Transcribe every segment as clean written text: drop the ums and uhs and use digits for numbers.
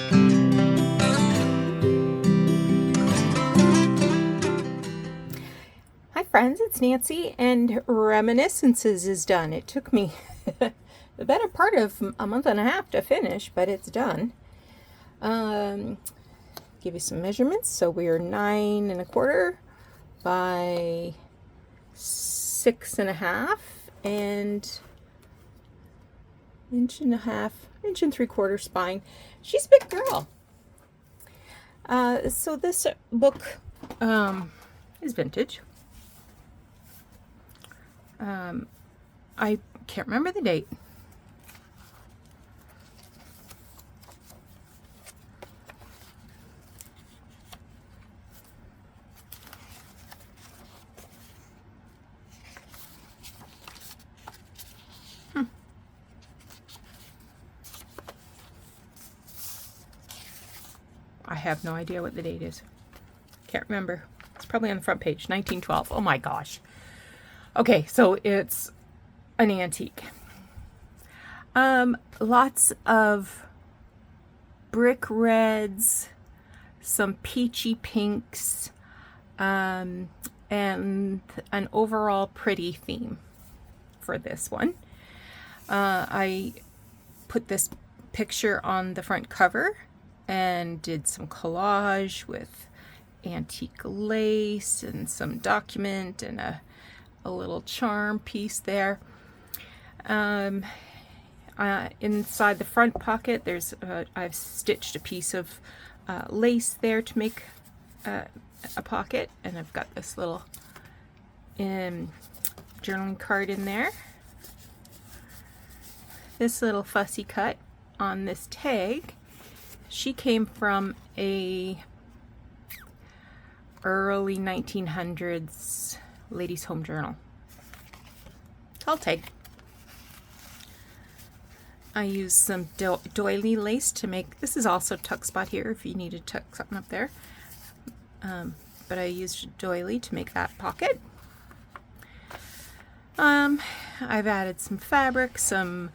Hi friends, it's Nancy, and Reminiscences is done. It took me the better part of a month and a half to finish, but it's done. Give you some measurements. So we're 9 1/4 by 6 1/2 and 1.5 1 3/4 spine. She's a big girl. So this book is vintage. I can't remember the date. I have no idea what the date is. Can't remember. It's probably on the front page. 1912. Oh my gosh. Okay, so it's an antique. Lots of brick reds, some peachy pinks, and an overall pretty theme for this one. I put this picture on the front cover and did some collage with antique lace and some document and a little charm piece there. Inside the front pocket, there's I've stitched a piece of lace there to make a pocket, and I've got this little journaling card in there. This little fussy cut on this tag, she came from a early 1900s ladies' home journal. Tall tag. I used some doily lace to make, this is also tuck spot here if you need to tuck something up there. But I used doily to make that pocket. I've added some fabric, some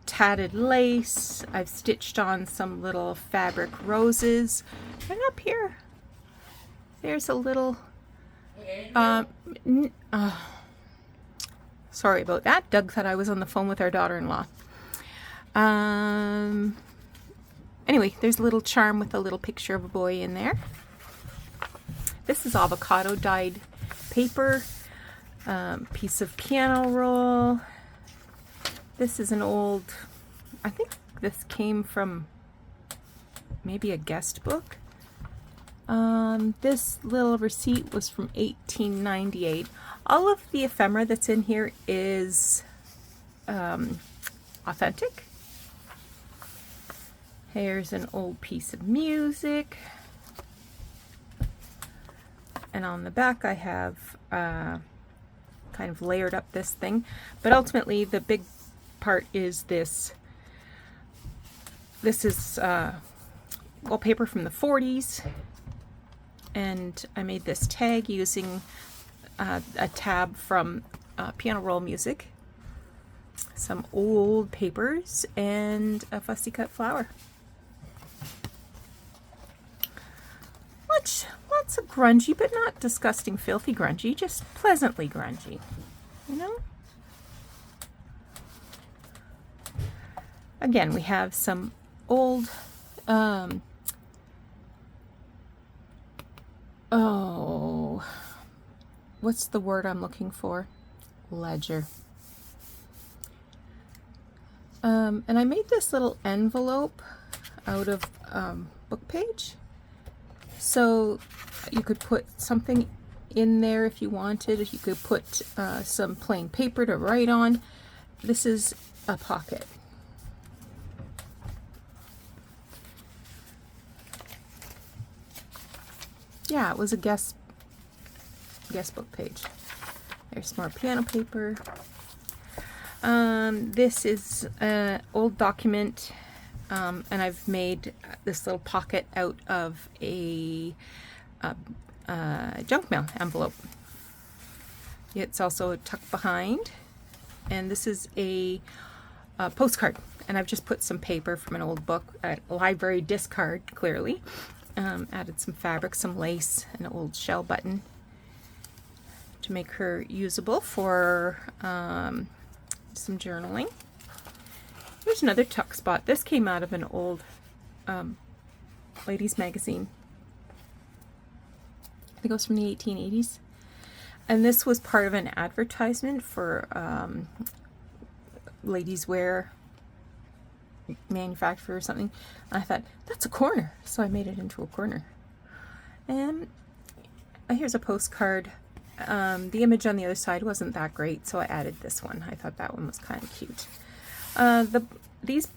tatted lace. I've stitched on some little fabric roses. And up here, there's a little sorry about that. Doug thought I was on the phone with our daughter-in-law. Anyway, there's a little charm with a little picture of a boy in there. This is avocado dyed paper, piece of piano roll. This is an old, I think this came from maybe a guest book. This little receipt was from 1898. All of the ephemera that's in here is authentic. Here's an old piece of music. And on the back I have kind of layered up this thing. But ultimately the big part is this. This is wallpaper from the 40s. And I made this tag using a tab from piano roll music, some old papers, and a fussy cut flower. Lots of grungy, but not disgusting, filthy grungy, just pleasantly grungy, you know? Again, we have some old what's the word I'm looking for? Ledger. And I made this little envelope out of book page. So you could put something in there if you wanted. You could put some plain paper to write on. This is a pocket. Yeah, it was a guest book page. There's more piano paper. This is an old document, and I've made this little pocket out of a junk mail envelope. It's also tucked behind, and this is a postcard and I've just put some paper from an old book, a library discard, clearly. Added some fabric, some lace, an old shell button to make her usable for some journaling. Here's another tuck spot. This came out of an old ladies magazine. I think it was from the 1880s. And this was part of an advertisement for ladies wear manufacturer or something. I thought, that's a corner, so I made it into a corner. And here's a postcard. The image on the other side wasn't that great, so I added this one. I thought that one was kind of cute. These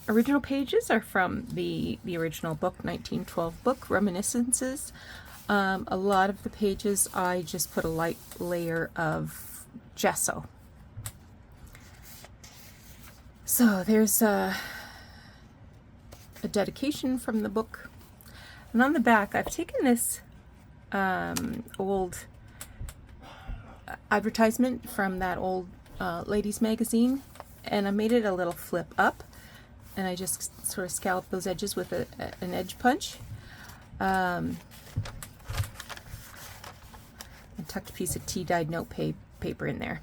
original pages are from the original book, 1912 book, Reminiscences. A lot of the pages I just put a light layer of gesso. So there's a dedication from the book. And on the back, I've taken this old advertisement from that old ladies magazine, and I made it a little flip up, and I just sort of scalloped those edges with an edge punch. And tucked a piece of tea-dyed note paper in there.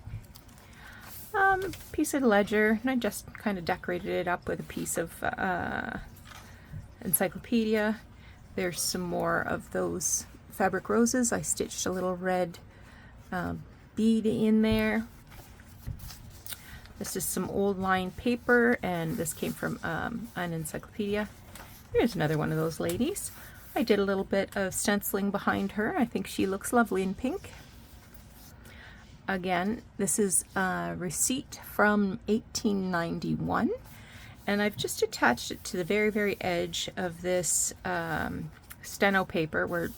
Piece of ledger, and I just kind of decorated it up with a piece of encyclopedia. There's some more of those fabric roses. I stitched a little red bead in there. This is some old lined paper, and this came from an encyclopedia. Here's another one of those ladies. I did a little bit of stenciling behind her. I think she looks lovely in pink. Again, this is a receipt from 1891, and I've just attached it to the very, very edge of this steno paper, where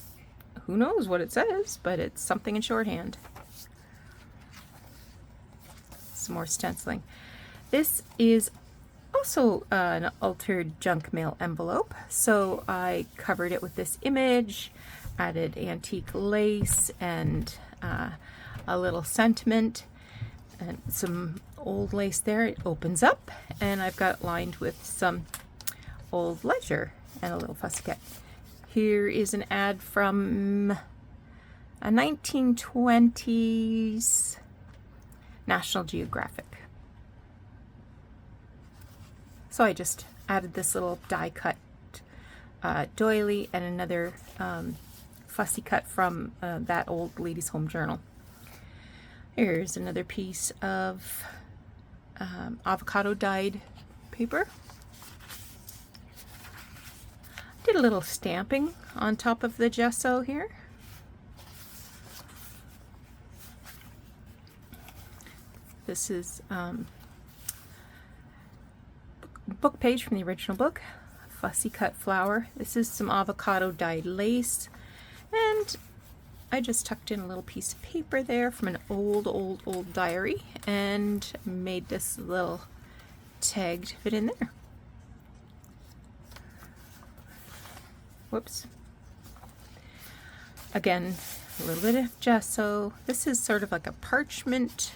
who knows what it says, but it's something in shorthand. Some more stenciling. This is also an altered junk mail envelope, so I covered it with this image, added antique lace and a little sentiment and some old lace there. It opens up, and I've got it lined with some old ledger and a little fussy cut. Here is an ad from a 1920s National Geographic. So I just added this little die cut doily and another fussy cut from that old ladies' home journal. Here's another piece of avocado dyed paper. Did a little stamping on top of the gesso here. This is book page from the original book, fussy cut flower. This is some avocado dyed lace, and I just tucked in a little piece of paper there from an old diary and made this little tag to fit in there. Whoops. Again, a little bit of gesso. This is sort of like a parchment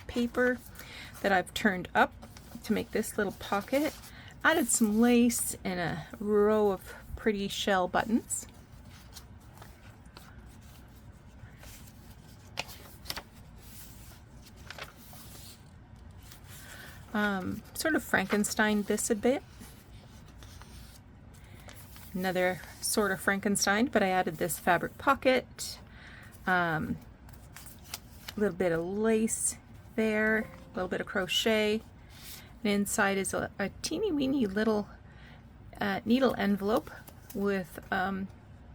paper that I've turned up to make this little pocket. Added some lace and a row of pretty shell buttons. Sort of Frankensteined this a bit. Another sort of Frankenstein, but I added this fabric pocket, a little bit of lace there, a little bit of crochet, and inside is a teeny weeny little needle envelope with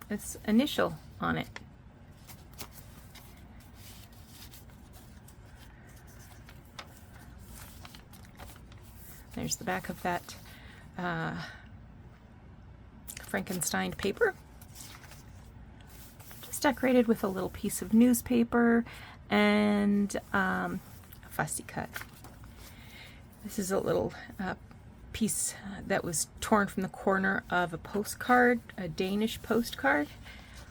its initial on it. There's the back of that Frankenstein paper. Just decorated with a little piece of newspaper and a fussy cut. This is a little piece that was torn from the corner of a postcard, a Danish postcard.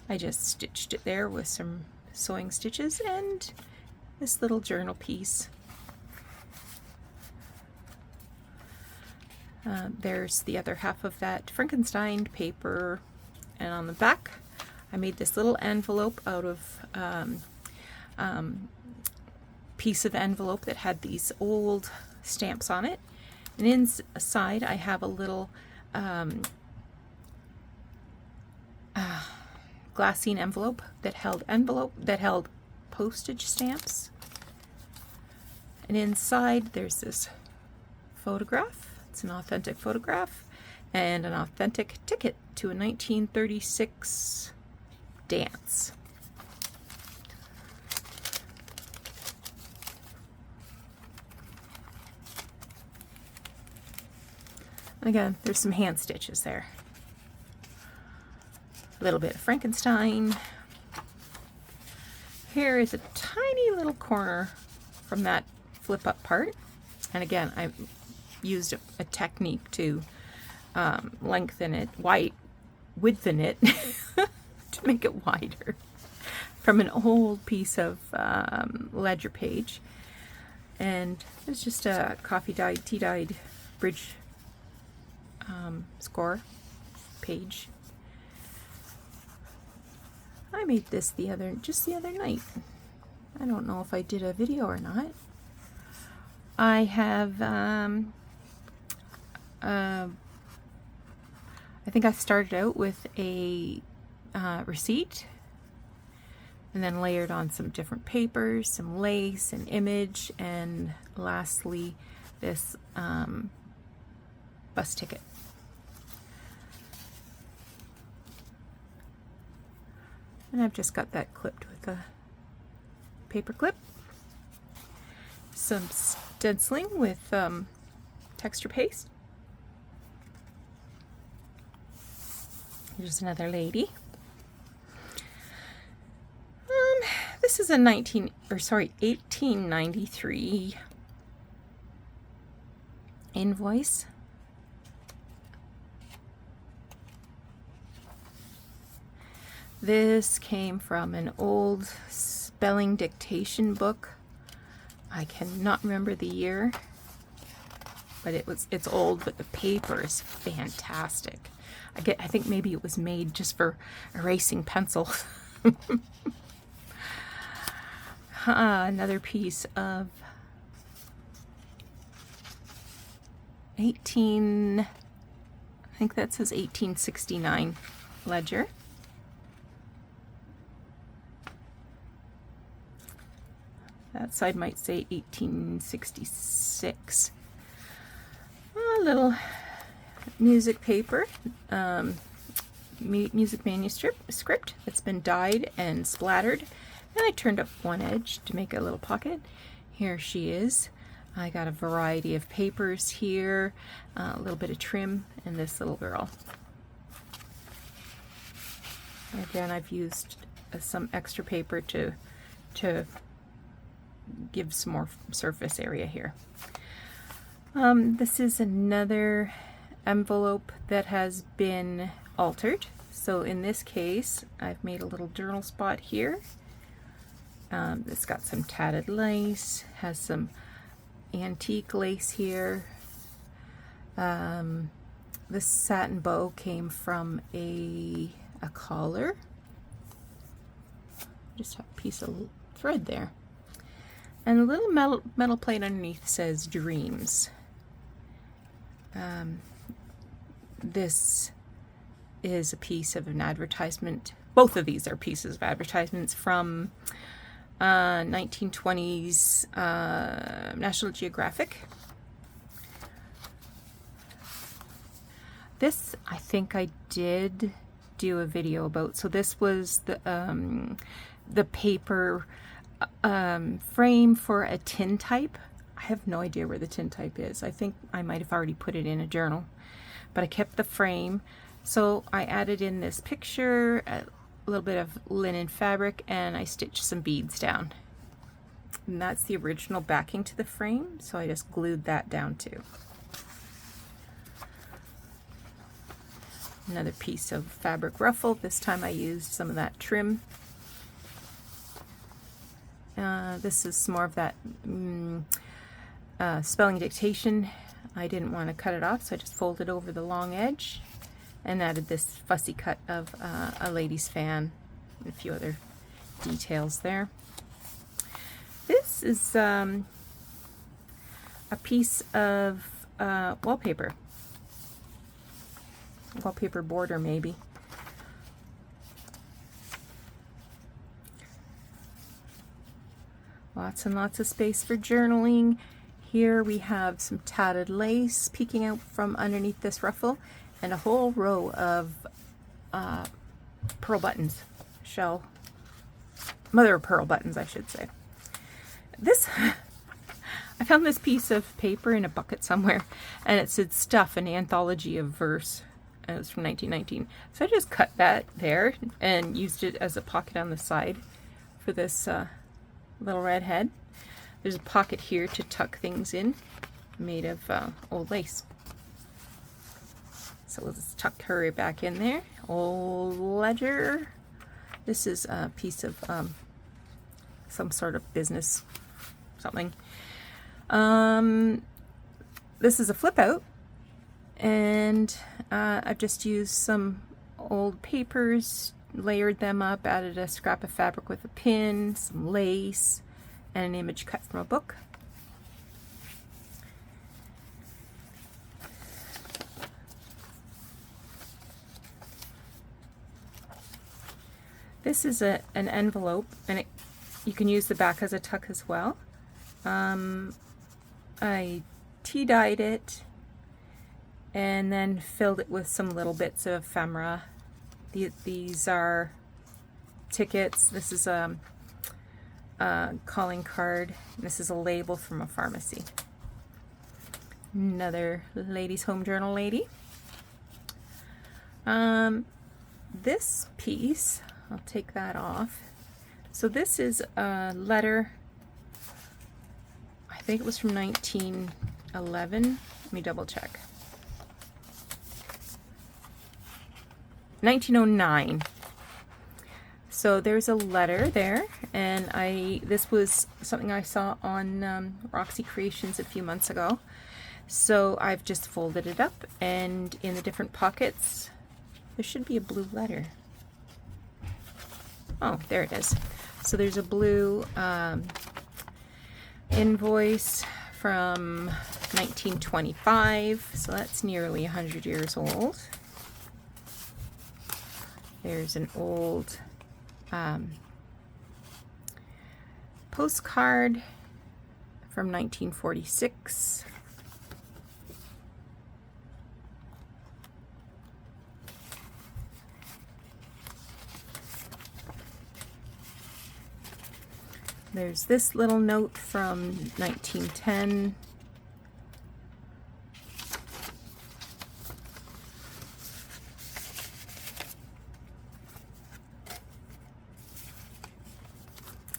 I just stitched it there with some sewing stitches and this little journal piece. There's the other half of that Frankenstein paper, and on the back I made this little envelope out of piece of envelope that had these old stamps on it, and inside I have a little glassine envelope that held postage stamps, and inside there's this photograph. It's an authentic photograph and an authentic ticket to a 1936 dance. Again, there's some hand stitches there. A little bit of Frankenstein. Here is a tiny little corner from that flip up part. And again, I used a technique to lengthen it, widthen it to make it wider from an old piece of ledger page. And it's just a coffee dyed, tea dyed bridge score page. I made this just the other night. I don't know if I did a video or not. I have I think I started out with a receipt, and then layered on some different papers, some lace, an image, and lastly this bus ticket. And I've just got that clipped with a paper clip. Some stenciling with texture paste. Here's another lady. This is a 1893 invoice. This came from an old spelling dictation book. I cannot remember the year, but it's old, but the paper is fantastic. I think maybe it was made just for erasing pencil. Another piece of I think that says 1869 ledger. That side might say 1866. A little music paper, music manuscript that's been dyed and splattered. And I turned up one edge to make a little pocket. Here she is. I got a variety of papers here, a little bit of trim, and this little girl. Again, I've used some extra paper to give some more surface area here. This is another envelope that has been altered. So in this case, I've made a little journal spot here. It's got some tatted lace, has some antique lace here. This satin bow came from a collar. Just have a piece of thread there. And a little metal plate underneath says Dreams. This is a piece of an advertisement. Both of these are pieces of advertisements from 1920s National Geographic. This I think I did do a video about. So this was the paper frame for a tintype. I have no idea where the tintype is. I think I might have already put it in a journal, but I kept the frame. So I added in this picture, a little bit of linen fabric, and I stitched some beads down. And that's the original backing to the frame, so I just glued that down too. Another piece of fabric ruffle. This time I used some of that trim. This is more of that spelling dictation I didn't want to cut it off, so I just folded over the long edge and added this fussy cut of a lady's fan and a few other details there. This is a piece of wallpaper border maybe. Lots and lots of space for journaling. Here we have some tatted lace peeking out from underneath this ruffle and a whole row of pearl buttons, mother of pearl buttons, I should say. This, I found this piece of paper in a bucket somewhere, and it said Stuff, an anthology of verse, and it was from 1919. So I just cut that there and used it as a pocket on the side for this little red head. There's a pocket here to tuck things in, made of old lace. So we'll just tuck her back in there. Old ledger. This is a piece of some sort of business something. This is a flip out, and I've just used some old papers, layered them up, added a scrap of fabric with a pin, some lace, and an image cut from a book. This is an envelope, and you can use the back as a tuck as well. I tea-dyed it and then filled it with some little bits of ephemera. These are tickets. This is a calling card. This is a label from a pharmacy. Another ladies' home journal lady. This piece, I'll take that off. So this is a letter, I think it was from 1911. Let me double check. 1909. So there's a letter there, and this was something I saw on Roxy Creations a few months ago. So I've just folded it up, and in the different pockets there should be a blue letter. Oh, there it is. So there's a blue invoice from 1925, so that's nearly 100 years old. There's an old postcard from 1946. There's this little note from 1910.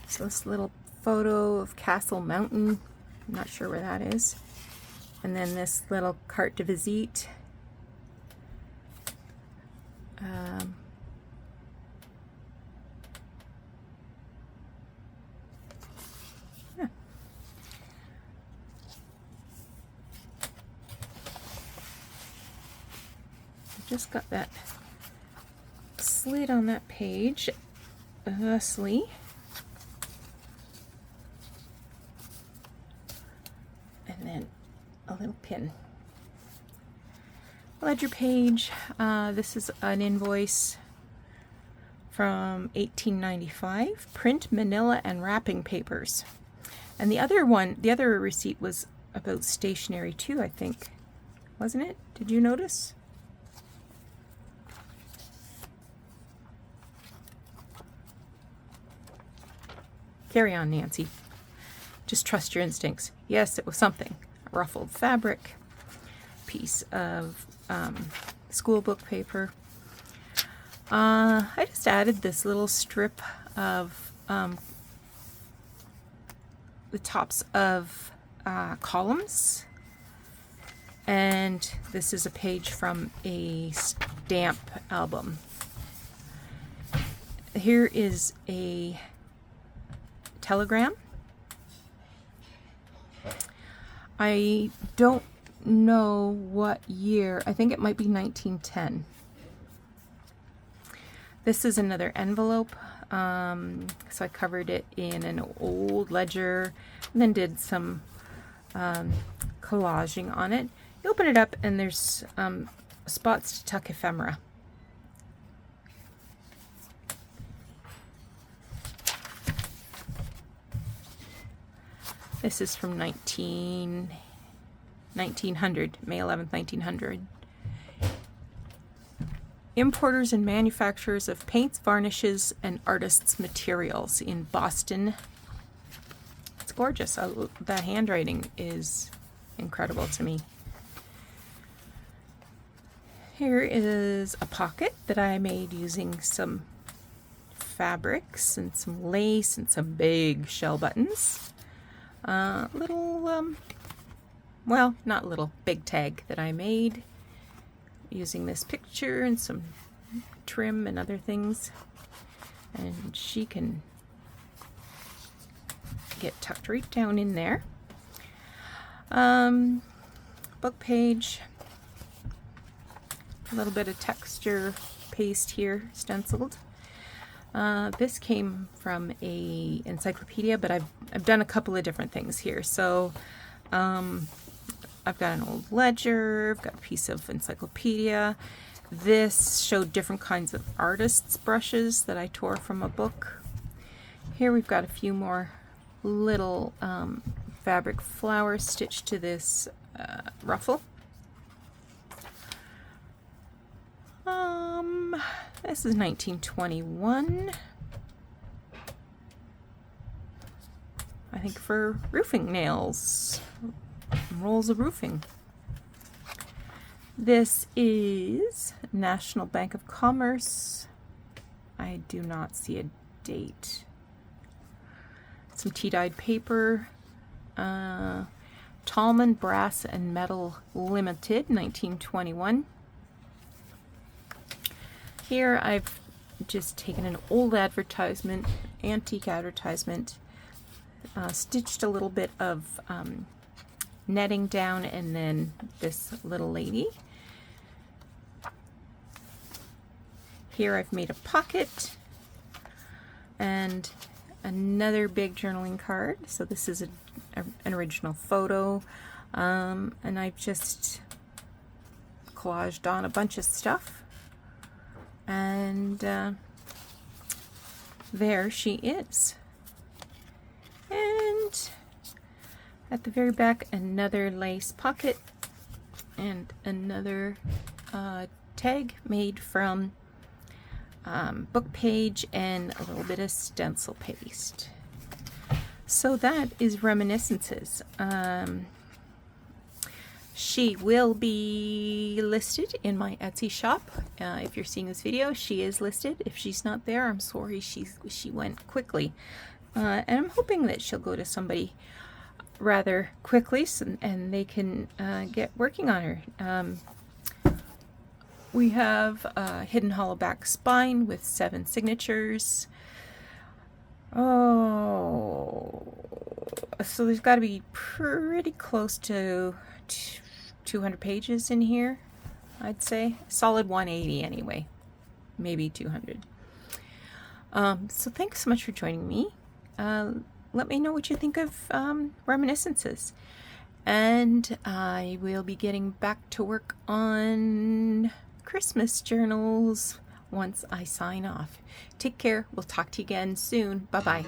So this little photo of Castle Mountain, I'm not sure where that is. And then this little carte de visite. Just got that slit on that page, thusly. And then a little pin. Ledger page. This is an invoice from 1895. Print, manila, and wrapping papers. And the other receipt was about stationery too, I think. Wasn't it? Did you notice? Carry on, Nancy. Just trust your instincts. Yes, it was something. A ruffled fabric, piece of school book paper. I just added this little strip of the tops of columns. And this is a page from a stamp album. Here is a telegram. I don't know what year. I think it might be 1910. This is another envelope. So I covered it in an old ledger and then did some collaging on it. You open it up and there's spots to tuck ephemera. This is from 1900, May 11th, 1900. Importers and manufacturers of paints, varnishes, and artists' materials in Boston. It's gorgeous. The handwriting is incredible to me. Here is a pocket that I made using some fabrics and some lace and some big shell buttons. Well, not little, big tag that I made using this picture and some trim and other things. And she can get tucked right down in there. Book page. A little bit of texture paste here, stenciled. This came from a encyclopedia, but I've done a couple of different things here. So I've got an old ledger, I've got a piece of encyclopedia. This showed different kinds of artists' brushes that I tore from a book. Here we've got a few more little fabric flowers stitched to this ruffle. This is 1921. I think for roofing nails, rolls of roofing. This is National Bank of Commerce. I do not see a date. Some tea-dyed paper. Tallman Brass and Metal Limited, 1921. Here I've just taken an old advertisement, antique advertisement, stitched a little bit of netting down, and then this little lady. Here I've made a pocket and another big journaling card. So this is an original photo, and I've just collaged on a bunch of stuff. And there she is. And at the very back, another lace pocket and another tag made from book page and a little bit of stencil paste. So that is Reminiscences. She will be listed in my Etsy shop. If you're seeing this video, she is listed. If she's not there, I'm sorry, she went quickly. And I'm hoping that she'll go to somebody rather quickly and they can get working on her. We have a hidden hollow back spine with 7 signatures. Oh, so there's got to be pretty close to 200 pages in here, I'd say. Solid 180 anyway, maybe 200. So thanks so much for joining me. Let me know what you think of Reminiscences. And I will be getting back to work on Christmas journals once I sign off. Take care. We'll talk to you again soon. Bye-bye.